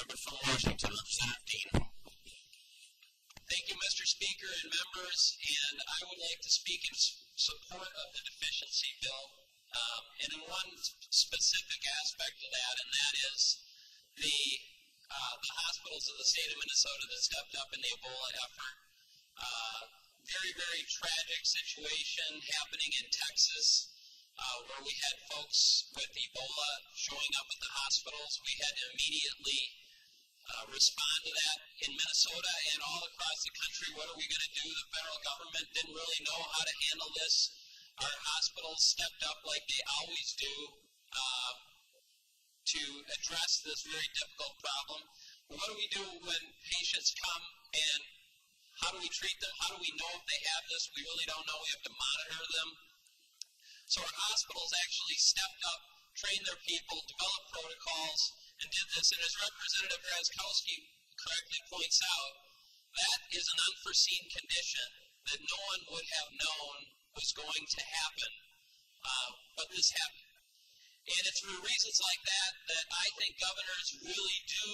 Member from Washington, Representative Dean. Thank you, Mr. Speaker and members, and I would like to speak in support of the deficiency bill, and in one specific aspect of that, and that is the hospitals of the state of Minnesota that stepped up in the Ebola effort. Very, very tragic situation happening in Texas, where we had folks with Ebola showing up at the hospitals. We had to immediately respond to that in Minnesota and all across the country. What are we going to do? The federal government didn't really know how to handle this. Our hospitals stepped up like they always do to address this very difficult problem. What do we do when patients come, and how do we treat them? How do we know if they have this? We really don't know. We have to monitor them. So our hospitals actually stepped up, trained their people, developed protocols, and did this. And as Representative Drazkowski correctly points out, that is an unforeseen condition that no one would have known was going to happen, but this happened. And it's for reasons like that that I think governors really do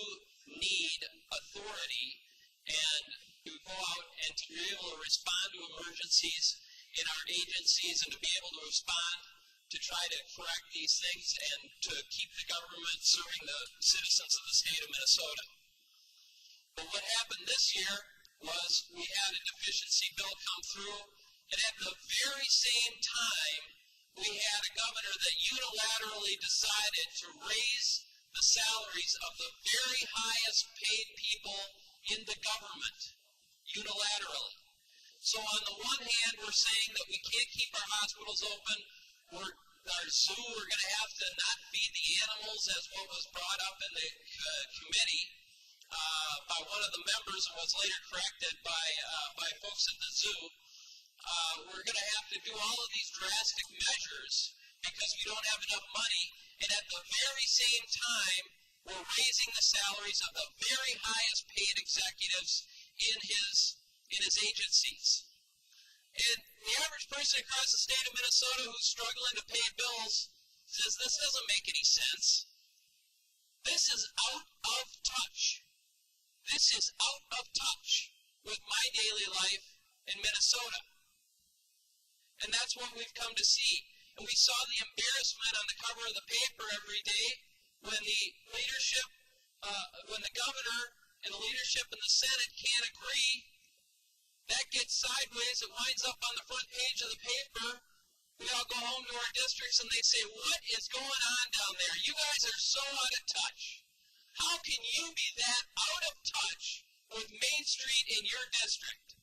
need authority and to go out and to be able to respond to emergencies in our agencies and to be able to respond to try to correct these things and to keep the government serving the citizens of the state of Minnesota. But what happened this year was we had a deficiency bill come through, and at the very same time, we had a governor that unilaterally decided to raise the salaries of the very highest paid people in the government, unilaterally. So on the one hand, we're saying that we can't keep our hospitals open. Our zoo, we're going to have to not feed the animals, as what was brought up in the committee by one of the members and was later corrected by folks at the zoo. We're going to have to do all of these drastic measures because we don't have enough money, and at the very same time, we're raising the salaries of the very highest paid executives in his agencies. And the average person across the state of Minnesota who's struggling to pay bills says this doesn't make any sense. This is out of touch. This is out of touch with my daily life in Minnesota. And that's what we've come to see. And we saw the embarrassment on the cover of the paper every day when the leadership, when the governor and the leadership in the Senate can't agree. That gets sideways. It winds up on the front page of the paper. We all go home to our districts and they say, what is going on down there? You guys are so out of touch. How can you be that out of touch with Main Street in your district?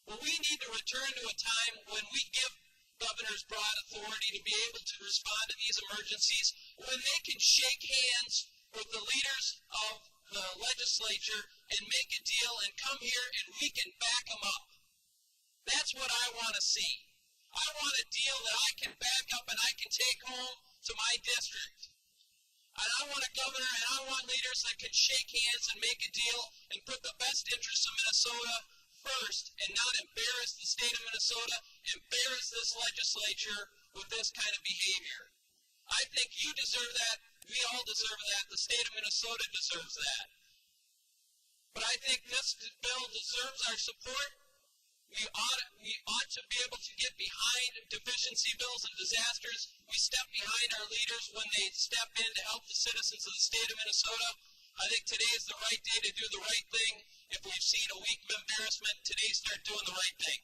Well, we need to return to a time when we give governors broad authority to be able to respond to these emergencies, when they can shake hands with the leaders of the legislature and make a deal and come here and we can back them up. That's what I want to see. I want a deal that I can back up and I can take home to my district. And I want a governor and I want leaders that can shake hands and make a deal and put the best interests of Minnesota first and not embarrass the state of Minnesota, embarrass this legislature with this kind of behavior. I think you deserve that. We all deserve that. The state of Minnesota deserves that. But I think this bill deserves our support. We ought to be able to get behind deficiency bills and disasters. We step behind our leaders when they step in to help the citizens of the state of Minnesota. I think today is the right day to do the right thing. If we've seen a week of embarrassment, today start doing the right thing.